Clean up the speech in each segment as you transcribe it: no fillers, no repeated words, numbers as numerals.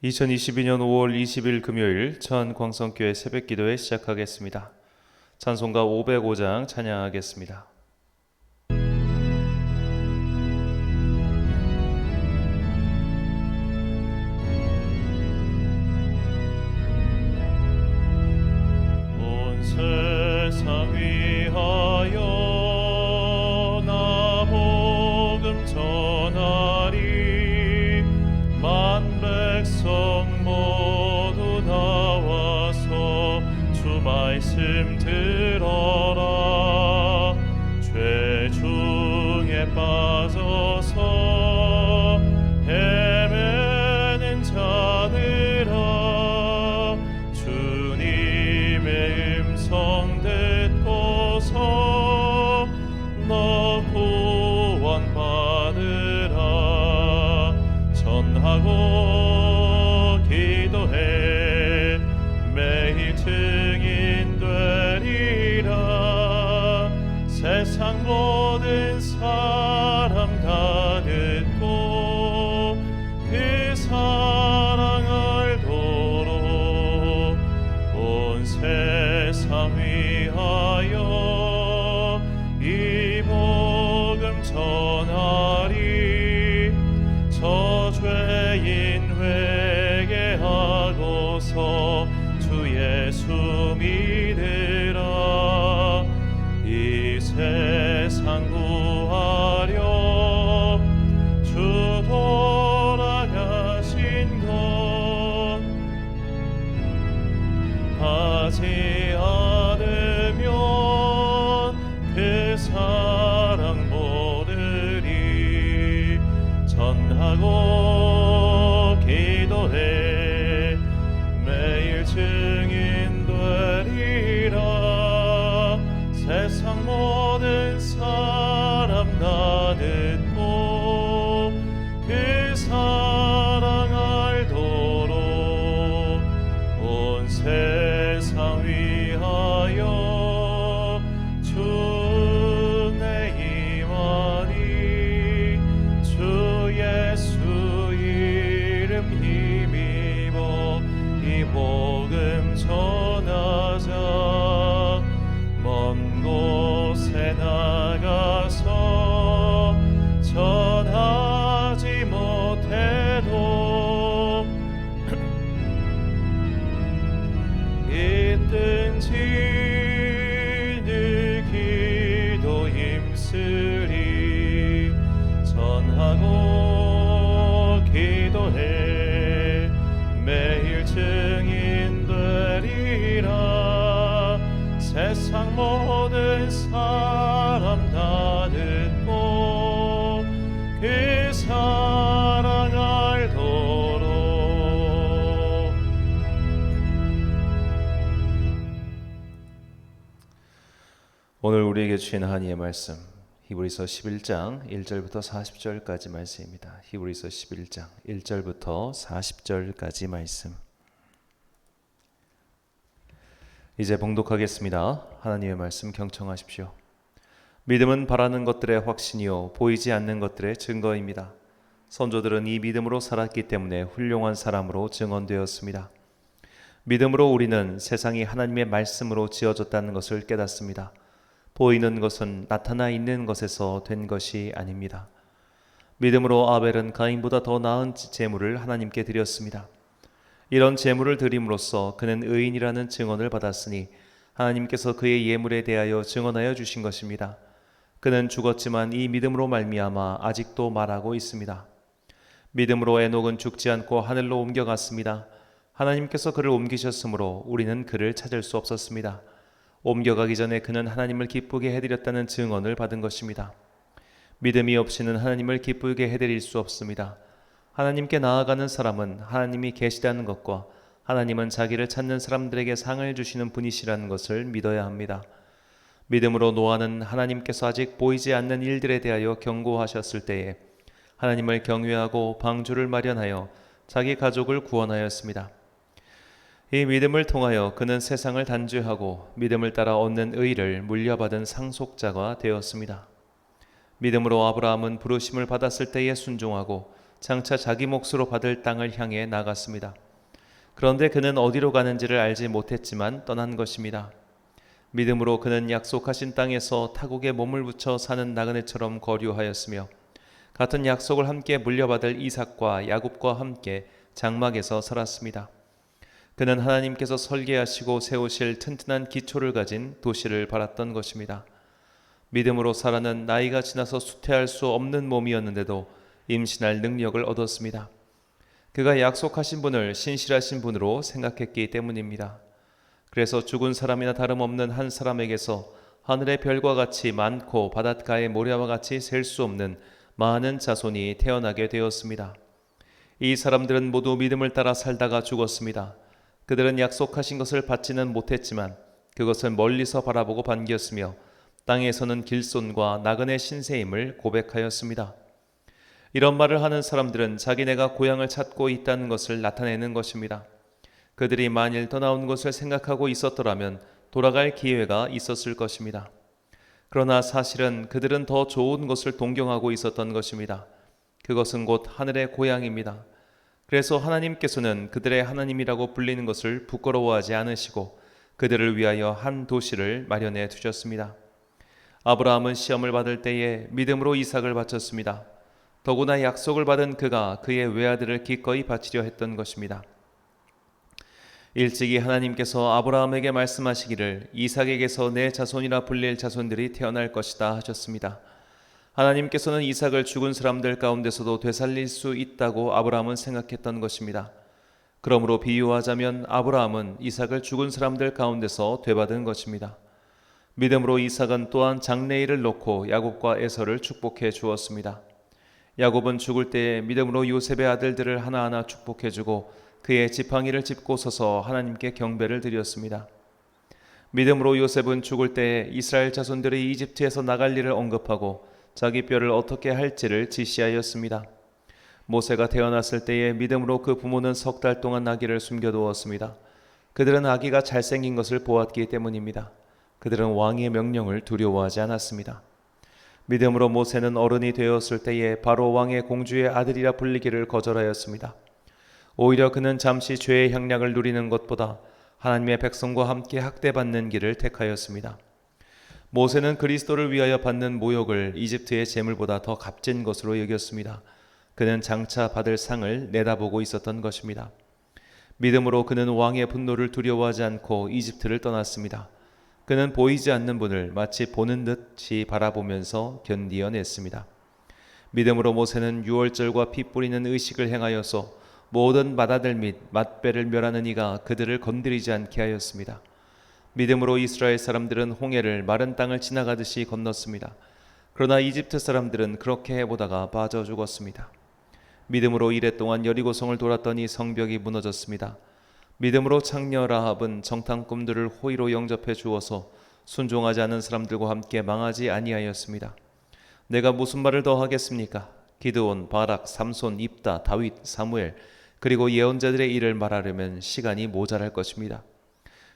2022년 5월 20일 금요일 천광성교회 새벽기도회 시작하겠습니다. 찬송가 505장 찬양하겠습니다. 온 세상 위하여 나 복음 전하리. 만 백성 모두 나와서 주 말씀 들어라. 죄 중에 빠져서 헤매는 자들아, 주님의 음성 듣고서 너 구원 받으라. 전하고 기도해 매일 증인 되리라. 세상 모든 사람 다 듣고 그 사랑 알도록 온 세상 위하여 이 복음 전하리. 저 죄인 회개하고서 주 예수 믿으라. 이 세상 구하려 주 돌아가신 것 하지 않으면 그 사랑 모르리. 전하고 기도해 매일 증인 되리라. 세상 모든 사람 다 듣고 그 사랑 알도록 온 세상 위하여 주 내 임하니. 주 예수 이름 힘입어 이 복음 전하자. 먼 곳에 나가서 전하지 못해도 있든지 늘 기도 힘쓰리. 전하고 기도해 매일 증인 되리라. 세상 모든 사람 다 듣고 그 사랑 알도록. 오늘 우리에게 주신 하나님의 말씀, 히브리서 11장 1절부터 40절까지 말씀입니다. 히브리서 11장 1절부터 40절까지 말씀. 이제 봉독하겠습니다. 하나님의 말씀 경청하십시오. 믿음은 바라는 것들의 확신이요 보이지 않는 것들의 증거입니다. 선조들은 이 믿음으로 살았기 때문에 훌륭한 사람으로 증언되었습니다. 믿음으로 우리는 세상이 하나님의 말씀으로 지어졌다는 것을 깨닫습니다. 보이는 것은 나타나 있는 것에서 된 것이 아닙니다. 믿음으로 아벨은 가인보다 더 나은 제물을 하나님께 드렸습니다. 이런 제물을 드림으로써 그는 의인이라는 증언을 받았으니 하나님께서 그의 예물에 대하여 증언하여 주신 것입니다. 그는 죽었지만 이 믿음으로 말미암아 아직도 말하고 있습니다. 믿음으로 에녹은 죽지 않고 하늘로 옮겨갔습니다. 하나님께서 그를 옮기셨으므로 우리는 그를 찾을 수 없었습니다. 옮겨가기 전에 그는 하나님을 기쁘게 해드렸다는 증언을 받은 것입니다. 믿음이 없이는 하나님을 기쁘게 해드릴 수 없습니다. 하나님께 나아가는 사람은 하나님이 계시다는 것과 하나님은 자기를 찾는 사람들에게 상을 주시는 분이시라는 것을 믿어야 합니다. 믿음으로 노아는 하나님께서 아직 보이지 않는 일들에 대하여 경고하셨을 때에 하나님을 경외하고 방주를 마련하여 자기 가족을 구원하였습니다. 이 믿음을 통하여 그는 세상을 단죄하고 믿음을 따라 얻는 의를 물려받은 상속자가 되었습니다. 믿음으로 아브라함은 부르심을 받았을 때에 순종하고 장차 자기 몫으로 받을 땅을 향해 나갔습니다. 그런데 그는 어디로 가는지를 알지 못했지만 떠난 것입니다. 믿음으로 그는 약속하신 땅에서 타국에 몸을 붙여 사는 나그네처럼 거류하였으며 같은 약속을 함께 물려받을 이삭과 야곱과 함께 장막에서 살았습니다. 그는 하나님께서 설계하시고 세우실 튼튼한 기초를 가진 도시를 바랐던 것입니다. 믿음으로 사라는 나이가 지나서 수태할 수 없는 몸이었는데도 임신할 능력을 얻었습니다. 그가 약속하신 분을 신실하신 분으로 생각했기 때문입니다. 그래서 죽은 사람이나 다름없는 한 사람에게서 하늘의 별과 같이 많고 바닷가의 모래와 같이 셀 수 없는 많은 자손이 태어나게 되었습니다. 이 사람들은 모두 믿음을 따라 살다가 죽었습니다. 그들은 약속하신 것을 받지는 못했지만 그것을 멀리서 바라보고 반겼으며 땅에서는 길손과 나그네 신세임을 고백하였습니다. 이런 말을 하는 사람들은 자기네가 고향을 찾고 있다는 것을 나타내는 것입니다. 그들이 만일 떠나온 것을 생각하고 있었더라면 돌아갈 기회가 있었을 것입니다. 그러나 사실은 그들은 더 좋은 것을 동경하고 있었던 것입니다. 그것은 곧 하늘의 고향입니다. 그래서 하나님께서는 그들의 하나님이라고 불리는 것을 부끄러워하지 않으시고 그들을 위하여 한 도시를 마련해 두셨습니다. 아브라함은 시험을 받을 때에 믿음으로 이삭을 바쳤습니다. 더구나 약속을 받은 그가 그의 외아들을 기꺼이 바치려 했던 것입니다. 일찍이 하나님께서 아브라함에게 말씀하시기를 이삭에게서 내 자손이라 불릴 자손들이 태어날 것이다 하셨습니다. 하나님께서는 이삭을 죽은 사람들 가운데서도 되살릴 수 있다고 아브라함은 생각했던 것입니다. 그러므로 비유하자면 아브라함은 이삭을 죽은 사람들 가운데서 되받은 것입니다. 믿음으로 이삭은 또한 장래일을 놓고 야곱과 에서를 축복해 주었습니다. 야곱은 죽을 때에 믿음으로 요셉의 아들들을 하나하나 축복해 주고 그의 지팡이를 짚고 서서 하나님께 경배를 드렸습니다. 믿음으로 요셉은 죽을 때에 이스라엘 자손들이 이집트에서 나갈 일을 언급하고 자기 뼈를 어떻게 할지를 지시하였습니다. 모세가 태어났을 때에 믿음으로 그 부모는 3달 동안 아기를 숨겨두었습니다. 그들은 아기가 잘생긴 것을 보았기 때문입니다. 그들은 왕의 명령을 두려워하지 않았습니다. 믿음으로 모세는 어른이 되었을 때에 바로 왕의 공주의 아들이라 불리기를 거절하였습니다. 오히려 그는 잠시 죄의 향락을 누리는 것보다 하나님의 백성과 함께 학대받는 길을 택하였습니다. 모세는 그리스도를 위하여 받는 모욕을 이집트의 재물보다 더 값진 것으로 여겼습니다. 그는 장차 받을 상을 내다보고 있었던 것입니다. 믿음으로 그는 왕의 분노를 두려워하지 않고 이집트를 떠났습니다. 그는 보이지 않는 분을 마치 보는 듯이 바라보면서 견디어냈습니다. 믿음으로 모세는 유월절과 피 뿌리는 의식을 행하여서 모든 맏아들 및 맏배를 멸하는 이가 그들을 건드리지 않게 하였습니다. 믿음으로 이스라엘 사람들은 홍해를 마른 땅을 지나가듯이 건넜습니다. 그러나 이집트 사람들은 그렇게 해보다가 빠져 죽었습니다. 믿음으로 이레 동안 여리고성을 돌았더니 성벽이 무너졌습니다. 믿음으로 창녀 라합은 정탐 꿈들을 호의로 영접해 주어서 순종하지 않은 사람들과 함께 망하지 아니하였습니다. 내가 무슨 말을 더 하겠습니까? 기드온, 바락, 삼손, 입다, 다윗, 사무엘 그리고 예언자들의 일을 말하려면 시간이 모자랄 것입니다.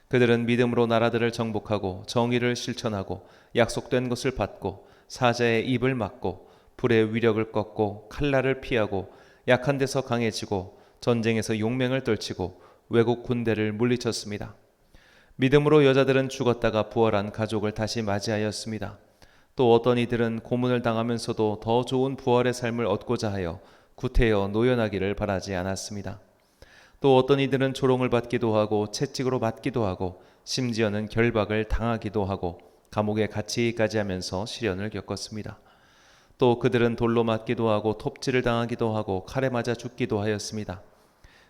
그들은 믿음으로 나라들을 정복하고 정의를 실천하고 약속된 것을 받고 사자의 입을 막고 불의 위력을 꺾고 칼날을 피하고 약한 데서 강해지고 전쟁에서 용맹을 떨치고 외국 군대를 물리쳤습니다. 믿음으로 여자들은 죽었다가 부활한 가족을 다시 맞이하였습니다. 또 어떤 이들은 고문을 당하면서도 더 좋은 부활의 삶을 얻고자 하여 구태여 노연하기를 바라지 않았습니다. 또 어떤 이들은 조롱을 받기도 하고 채찍으로 맞기도 하고 심지어는 결박을 당하기도 하고 감옥에 갇히기까지 하면서 시련을 겪었습니다. 또 그들은 돌로 맞기도 하고 톱질을 당하기도 하고 칼에 맞아 죽기도 하였습니다.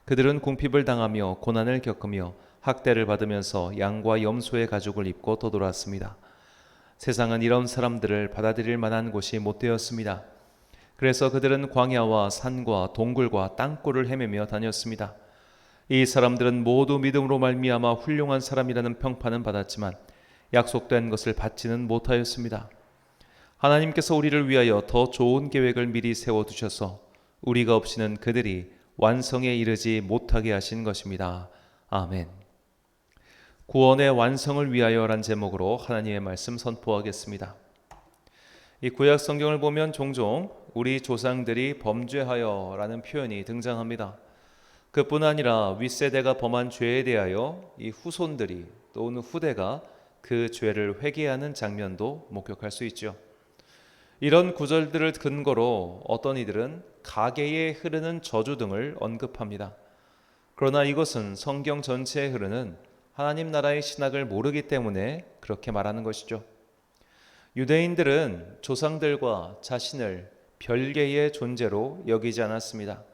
그들은 궁핍을 당하며 고난을 겪으며 학대를 받으면서 양과 염소의 가죽을 입고 떠돌았습니다. 세상은 이런 사람들을 받아들일 만한 곳이 못 되었습니다. 그래서 그들은 광야와 산과 동굴과 땅굴을 헤매며 다녔습니다. 이 사람들은 모두 믿음으로 말미암아 훌륭한 사람이라는 평판은 받았지만 약속된 것을 받지는 못하였습니다. 하나님께서 우리를 위하여 더 좋은 계획을 미리 세워두셔서 우리가 없이는 그들이 완성에 이르지 못하게 하신 것입니다. 아멘. 구원의 완성을 위하여란 제목으로 하나님의 말씀 선포하겠습니다. 이 구약 성경을 보면 종종 우리 조상들이 범죄하여라는 표현이 등장합니다. 그뿐 아니라 윗세대가 범한 죄에 대하여 이 후손들이 또는 후대가 그 죄를 회개하는 장면도 목격할 수 있죠. 이런 구절들을 근거로 어떤 이들은 가계에 흐르는 저주 등을 언급합니다. 그러나 이것은 성경 전체에 흐르는 하나님 나라의 신학을 모르기 때문에 그렇게 말하는 것이죠. 유대인들은 조상들과 자신을 별개의 존재로 여기지 않았습니다.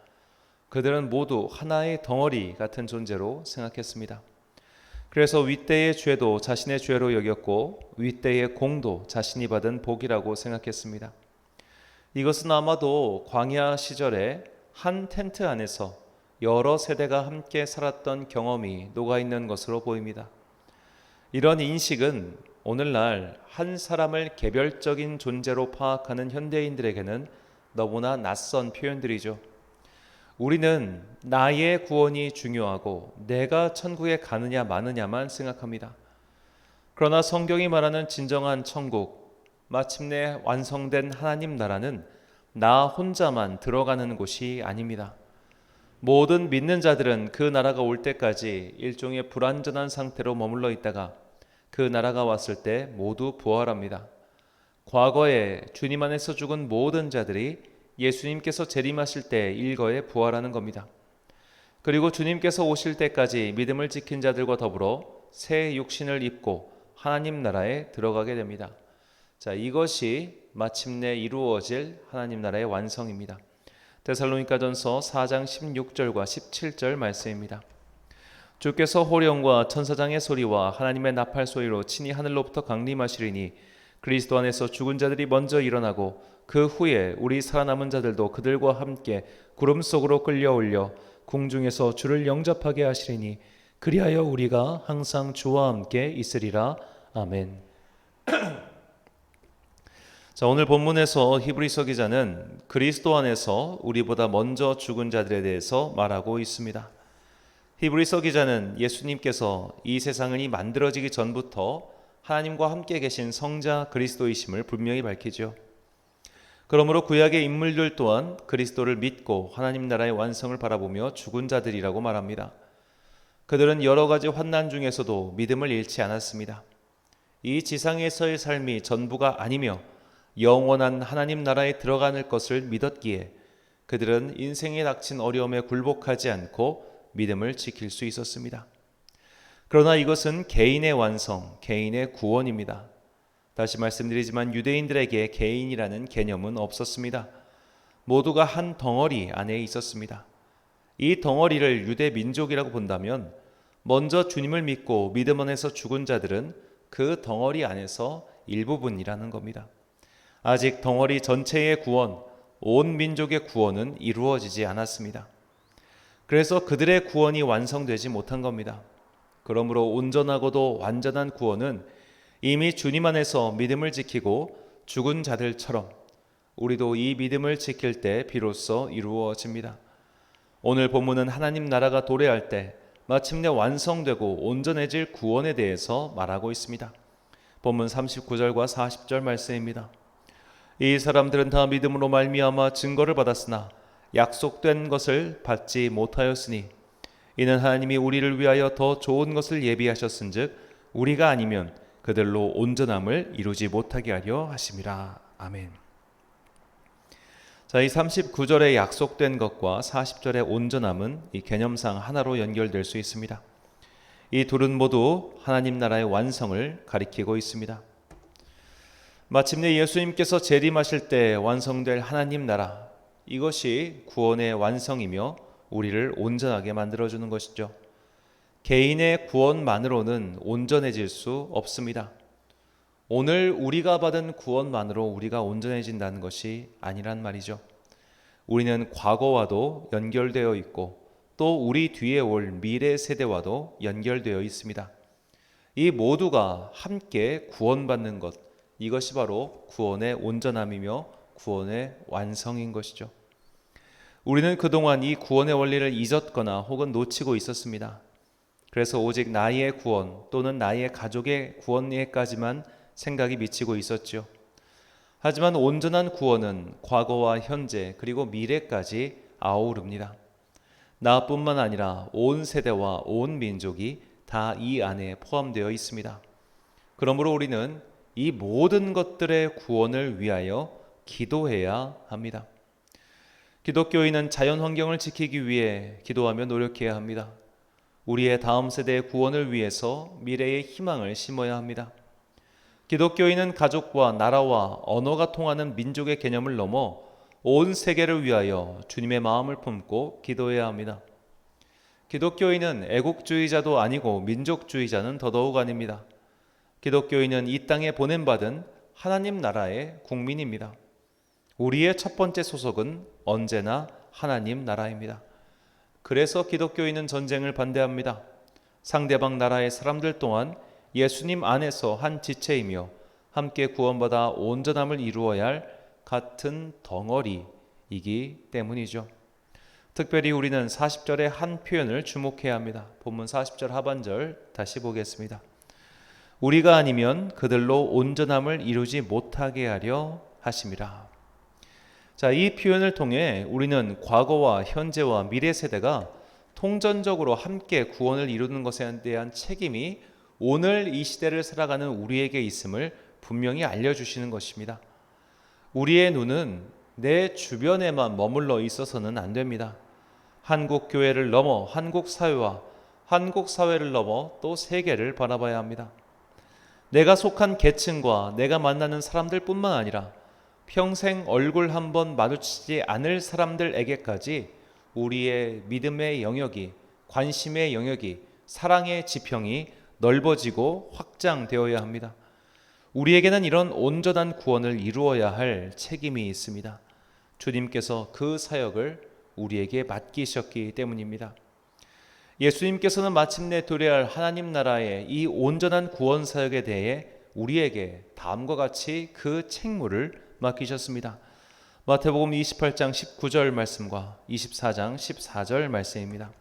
그들은 모두 하나의 덩어리 같은 존재로 생각했습니다. 그래서 윗대의 죄도 자신의 죄로 여겼고 윗대의 공도 자신이 받은 복이라고 생각했습니다. 이것은 아마도 광야 시절에 한 텐트 안에서 여러 세대가 함께 살았던 경험이 녹아있는 것으로 보입니다. 이런 인식은 오늘날 한 사람을 개별적인 존재로 파악하는 현대인들에게는 너무나 낯선 표현들이죠. 우리는 나의 구원이 중요하고 내가 천국에 가느냐 마느냐만 생각합니다. 그러나 성경이 말하는 진정한 천국, 마침내 완성된 하나님 나라는 나 혼자만 들어가는 곳이 아닙니다. 모든 믿는 자들은 그 나라가 올 때까지 일종의 불완전한 상태로 머물러 있다가 그 나라가 왔을 때 모두 부활합니다. 과거에 주님 안에서 죽은 모든 자들이 예수님께서 재림하실 때 일거에 부활하는 겁니다. 그리고 주님께서 오실 때까지 믿음을 지킨 자들과 더불어 새 육신을 입고 하나님 나라에 들어가게 됩니다. 자, 이것이 마침내 이루어질 하나님 나라의 완성입니다. 데살로니가전서 4장 16절과 17절 말씀입니다. 주께서 호령과 천사장의 소리와 하나님의 나팔 소리로 친히 하늘로부터 강림하시리니 그리스도 안에서 죽은 자들이 먼저 일어나고 그 후에 우리 살아남은 자들도 그들과 함께 구름 속으로 끌려올려 궁중에서 주를 영접하게 하시리니 그리하여 우리가 항상 주와 함께 있으리라. 아멘. 자, 오늘 본문에서 히브리서 기자는 그리스도 안에서 우리보다 먼저 죽은 자들에 대해서 말하고 있습니다. 히브리서 기자는 예수님께서 이 세상이 만들어지기 전부터 하나님과 함께 계신 성자 그리스도이심을 분명히 밝히죠. 그러므로 구약의 인물들 또한 그리스도를 믿고 하나님 나라의 완성을 바라보며 죽은 자들이라고 말합니다. 그들은 여러 가지 환난 중에서도 믿음을 잃지 않았습니다. 이 지상에서의 삶이 전부가 아니며 영원한 하나님 나라에 들어가는 것을 믿었기에 그들은 인생에 닥친 어려움에 굴복하지 않고 믿음을 지킬 수 있었습니다. 그러나 이것은 개인의 완성, 개인의 구원입니다. 다시 말씀드리지만 유대인들에게 개인이라는 개념은 없었습니다. 모두가 한 덩어리 안에 있었습니다. 이 덩어리를 유대 민족이라고 본다면 먼저 주님을 믿고 믿음 안에서 죽은 자들은 그 덩어리 안에서 일부분이라는 겁니다. 아직 덩어리 전체의 구원, 온 민족의 구원은 이루어지지 않았습니다. 그래서 그들의 구원이 완성되지 못한 겁니다. 그러므로 온전하고도 완전한 구원은 이미 주님 안에서 믿음을 지키고 죽은 자들처럼 우리도 이 믿음을 지킬 때 비로소 이루어집니다. 오늘 본문은 하나님 나라가 도래할 때 마침내 완성되고 온전해질 구원에 대해서 말하고 있습니다. 본문 39절과 40절 말씀입니다. 이 사람들은 다 믿음으로 말미암아 증거를 받았으나 약속된 것을 받지 못하였으니 이는 하나님이 우리를 위하여 더 좋은 것을 예비하셨은즉 우리가 아니면 그들로 온전함을 이루지 못하게 하려 하심이라. 아멘. 자, 이 39절의 약속된 것과 40절의 온전함은 이 개념상 하나로 연결될 수 있습니다. 이 둘은 모두 하나님 나라의 완성을 가리키고 있습니다. 마침내 예수님께서 재림하실 때 완성될 하나님 나라, 이것이 구원의 완성이며 우리를 온전하게 만들어주는 것이죠. 개인의 구원만으로는 온전해질 수 없습니다. 오늘 우리가 받은 구원만으로 우리가 온전해진다는 것이 아니란 말이죠. 우리는 과거와도 연결되어 있고 또 우리 뒤에 올 미래 세대와도 연결되어 있습니다. 이 모두가 함께 구원받는 것, 이것이 바로 구원의 온전함이며 구원의 완성인 것이죠. 우리는 그동안 이 구원의 원리를 잊었거나 혹은 놓치고 있었습니다. 그래서 오직 나의 구원 또는 나의 가족의 구원에까지만 생각이 미치고 있었죠. 하지만 온전한 구원은 과거와 현재 그리고 미래까지 아우릅니다. 나뿐만 아니라 온 세대와 온 민족이 다 이 안에 포함되어 있습니다. 그러므로 우리는 이 모든 것들의 구원을 위하여 기도해야 합니다. 기독교인은 자연 환경을 지키기 위해 기도하며 노력해야 합니다. 우리의 다음 세대의 구원을 위해서 미래의 희망을 심어야 합니다. 기독교인은 가족과 나라와 언어가 통하는 민족의 개념을 넘어 온 세계를 위하여 주님의 마음을 품고 기도해야 합니다. 기독교인은 애국주의자도 아니고 민족주의자는 더더욱 아닙니다. 기독교인은 이 땅에 보냄받은 하나님 나라의 국민입니다. 우리의 첫 번째 소속은 언제나 하나님 나라입니다. 그래서 기독교인은 전쟁을 반대합니다. 상대방 나라의 사람들 또한 예수님 안에서 한 지체이며 함께 구원받아 온전함을 이루어야 할 같은 덩어리이기 때문이죠. 특별히 우리는 40절의 한 표현을 주목해야 합니다. 본문 40절 하반절 다시 보겠습니다. 우리가 아니면 그들로 온전함을 이루지 못하게 하려 하심이라. 자, 이 표현을 통해 우리는 과거와 현재와 미래 세대가 통전적으로 함께 구원을 이루는 것에 대한 책임이 오늘 이 시대를 살아가는 우리에게 있음을 분명히 알려주시는 것입니다. 우리의 눈은 내 주변에만 머물러 있어서는 안 됩니다. 한국 교회를 넘어 한국 사회와 한국 사회를 넘어 또 세계를 바라봐야 합니다. 내가 속한 계층과 내가 만나는 사람들뿐만 아니라 평생 얼굴 한번 마주치지 않을 사람들에게까지 우리의 믿음의 영역이, 관심의 영역이, 사랑의 지평이 넓어지고 확장되어야 합니다. 우리에게는 이런 온전한 구원을 이루어야 할 책임이 있습니다. 주님께서 그 사역을 우리에게 맡기셨기 때문입니다. 예수님께서는 마침내 도래할 하나님 나라의 이 온전한 구원 사역에 대해 우리에게 다음과 같이 그 책무를 맡기셨습니다. 마태복음 28장 19절 말씀과 24장 14절 말씀입니다.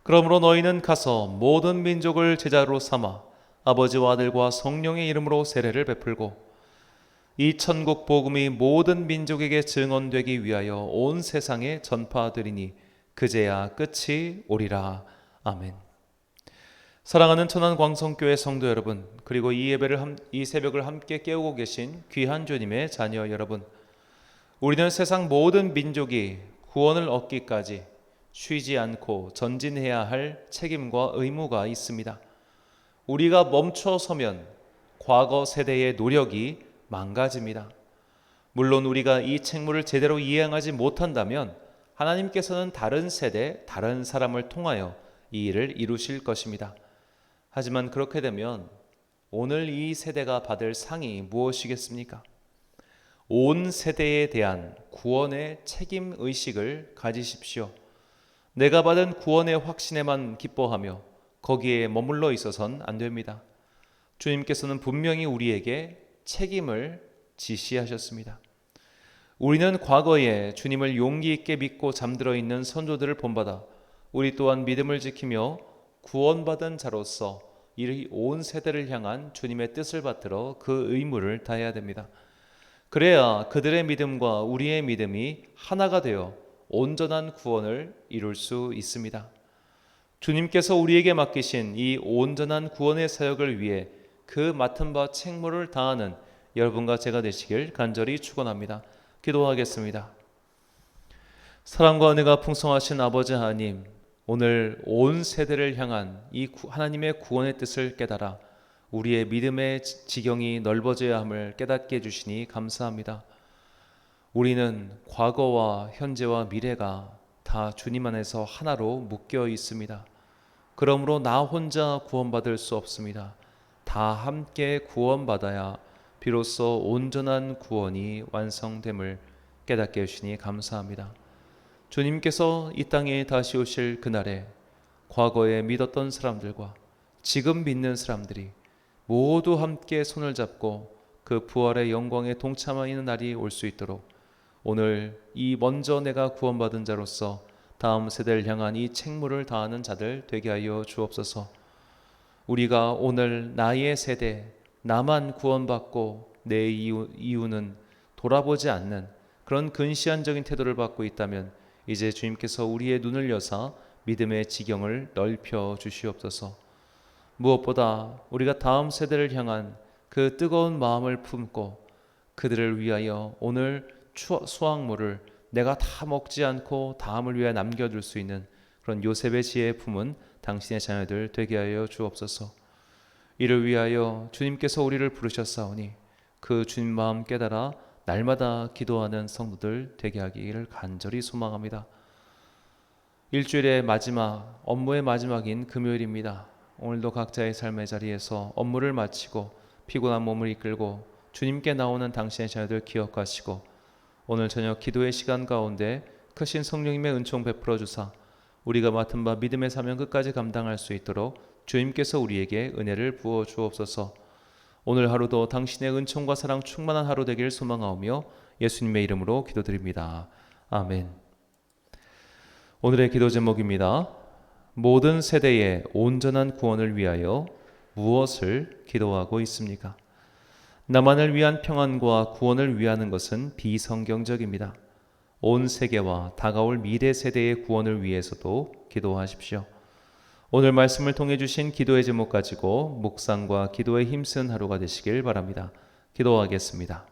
그러므로 너희는 가서 모든 민족을 제자로 삼아 아버지와 아들과 성령의 이름으로 세례를 베풀고 이 천국 복음이 모든 민족에게 증언되기 위하여 온 세상에 전파되리니 그제야 끝이 오리라. 아멘. 사랑하는 천안광성교회 성도 여러분, 그리고 이 새벽을 함께 깨우고 계신 귀한 주님의 자녀 여러분, 우리는 세상 모든 민족이 구원을 얻기까지 쉬지 않고 전진해야 할 책임과 의무가 있습니다. 우리가 멈춰서면 과거 세대의 노력이 망가집니다. 물론 우리가 이 책무를 제대로 이행하지 못한다면 하나님께서는 다른 세대, 다른 사람을 통하여 이 일을 이루실 것입니다. 하지만 그렇게 되면 오늘 이 세대가 받을 상이 무엇이겠습니까? 온 세대에 대한 구원의 책임 의식을 가지십시오. 내가 받은 구원의 확신에만 기뻐하며 거기에 머물러 있어서는 안 됩니다. 주님께서는 분명히 우리에게 책임을 지시하셨습니다. 우리는 과거에 주님을 용기 있게 믿고 잠들어 있는 선조들을 본받아 우리 또한 믿음을 지키며 구원받은 자로서 이 온 세대를 향한 주님의 뜻을 받들어 그 의무를 다해야 됩니다. 그래야 그들의 믿음과 우리의 믿음이 하나가 되어 온전한 구원을 이룰 수 있습니다. 주님께서 우리에게 맡기신 이 온전한 구원의 사역을 위해 그 맡은 바 책무를 다하는 여러분과 제가 되시길 간절히 축원합니다. 기도하겠습니다. 사랑과 은혜가 풍성하신 아버지 하나님, 오늘 온 세대를 향한 이 하나님의 구원의 뜻을 깨달아 우리의 믿음의 지경이 넓어져야 함을 깨닫게 해주시니 감사합니다. 우리는 과거와 현재와 미래가 다 주님 안에서 하나로 묶여 있습니다. 그러므로 나 혼자 구원받을 수 없습니다. 다 함께 구원받아야 비로소 온전한 구원이 완성됨을 깨닫게 해주시니 감사합니다. 주님께서 이 땅에 다시 오실 그날에 과거에 믿었던 사람들과 지금 믿는 사람들이 모두 함께 손을 잡고 그 부활의 영광에 동참하는 날이 올 수 있도록 오늘 이 먼저 내가 구원받은 자로서 다음 세대를 향한 이 책무를 다하는 자들 되게 하여 주옵소서. 우리가 오늘 나의 세대, 나만 구원받고 내 이유는 돌아보지 않는 그런 근시안적인 태도를 갖고 있다면 이제 주님께서 우리의 눈을 여사 믿음의 지경을 넓혀 주시옵소서. 무엇보다 우리가 다음 세대를 향한 그 뜨거운 마음을 품고 그들을 위하여 오늘 수확물을 내가 다 먹지 않고 다음을 위해 남겨둘 수 있는 그런 요셉의 지혜의 품은 당신의 자녀들 되게 하여 주옵소서. 이를 위하여 주님께서 우리를 부르셨사오니 그 주님 마음 깨달아 날마다 기도하는 성도들 되게 하기를 간절히 소망합니다. 일주일의 마지막, 업무의 마지막인 금요일입니다. 오늘도 각자의 삶의 자리에서 업무를 마치고 피곤한 몸을 이끌고 주님께 나오는 당신의 자녀들 기억하시고 오늘 저녁 기도의 시간 가운데 크신 성령님의 은총 베풀어 주사 우리가 맡은 바 믿음의 사명 끝까지 감당할 수 있도록 주님께서 우리에게 은혜를 부어 주옵소서. 오늘 하루도 당신의 은총과 사랑 충만한 하루 되길 소망하오며 예수님의 이름으로 기도드립니다. 아멘. 오늘의 기도 제목입니다. 모든 세대의 온전한 구원을 위하여 무엇을 기도하고 있습니까? 나만을 위한 평안과 구원을 위하는 것은 비성경적입니다. 온 세계와 다가올 미래 세대의 구원을 위해서도 기도하십시오. 오늘 말씀을 통해 주신 기도의 제목 가지고 묵상과 기도에 힘쓴 하루가 되시길 바랍니다. 기도하겠습니다.